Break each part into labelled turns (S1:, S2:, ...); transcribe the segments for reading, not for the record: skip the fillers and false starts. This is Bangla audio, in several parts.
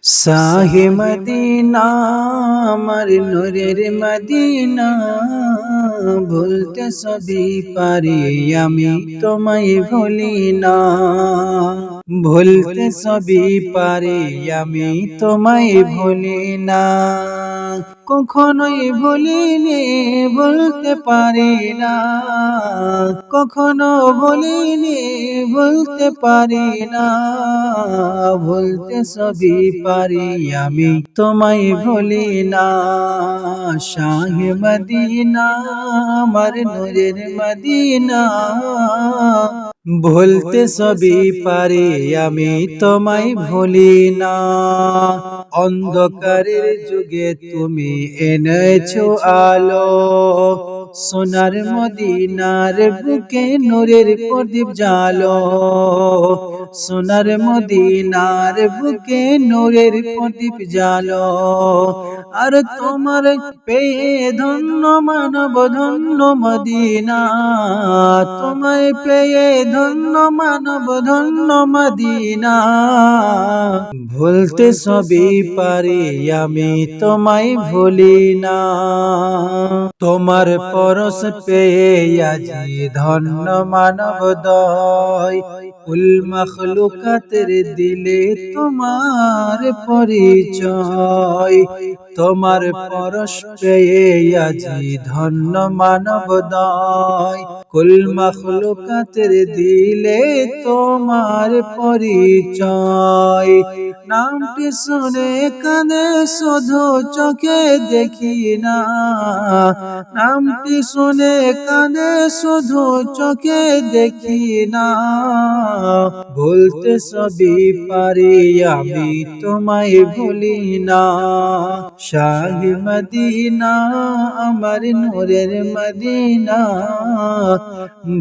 S1: শাহে মদিনা আমার নূরের মদিনা, ভুলতে সবই পারি আমি তোমায় ভুলি না। ভুলতে সবই পারি আমি তোমায় ভুলি না। কখনোই ভুলিনি ভুলতে পারি না, কখনো ভুলিনি ভুলতে পারি না। ভুলতে সবই পারি আমি তোমায় ভুলি না। শাহে মদিনা আমার নূরের মদিনা, ভুলতে সবই পারি আমি তোমায় ভুলি না। অন্ধকারের যুগে তুমি এনেছো আলো, সোনার মদিনার বুকে নূরের প্রদীপ জালো। সোনার মদিনার বুকে নূরের প্রদীপ জালো। আর তোমার পেয়ে ধন্য মানব ধন্য মদিনা, তোমায় পেয়ে ধন্য মানব ধন্য মদিনা। ভুলতে সবই পারি আমি তোমায় ভুলি না। তোমার পরশ পেয়ে আজি ধন্য মানব দয়, কুল মখলুকাতের দিলে তোমার পরিচয়। তোমার পরশ পেয়ে আজি ধন্য মানব দয়, কুল মখলুকাতের দিলে তোমার পরিচয়। নামটি শুনে কানে শুধু চোখে দেখি না, নামটি শুনে কানে শুধু চোখে দেখি না। ভুলতে সবই পারি আমি তোমায় ভুলি না। শাহে মদিনা আমার নূরের মদিনা,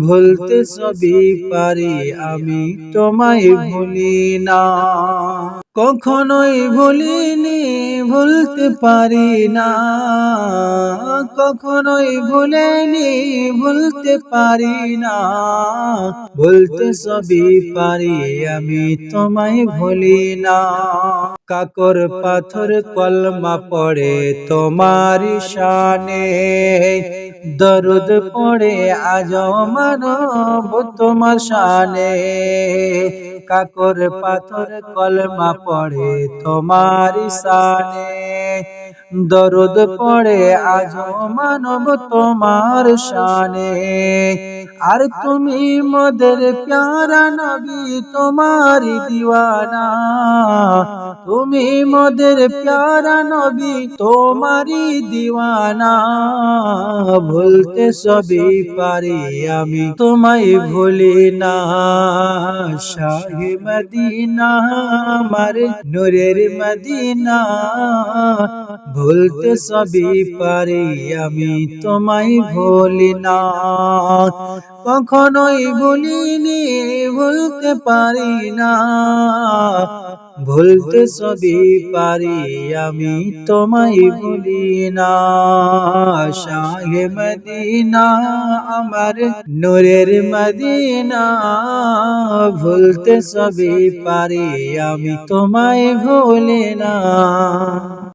S1: ভুলতে সবই পারি আমি তোমায় ভুলি না। কখনোই ভুলিনি ভুলতে পারি না, কখনোই ভুলিনি ভুলতে পারি না। ভুলতে সবই পারি আমি তোমায় ভুলি না। কাকর পাথর কলমা পড়ে তোমার শানে, দরুদ পড়ে আজও মানব তোমার শানে। কাকর পাথর কলমা পড়ে তোমার শানে, দরুদ পড়ে আজও মানব তোমার শানে। আর তুমি মোদের প্যারা নবী তোমারি দিওয়ানা, তুমি মোদের প্যারা নবী তোমারি দিওয়ানা। ভুলতে সবই পারি আমি তোমায় ভুলি না। শাহে মদিনা আমার নূরের মদিনা, ভুলতে সবই পারি আমি তোমায় ভুলি না। কখনোই ভুলিনি ভুলতে পারি না, ভুলতে সবই পারি আমি তোমায় ভুলি না। শাহে মদিনা আমার নূরের মদিনা, ভুলতে সবই পারি আমি তোমায় ভুলি না।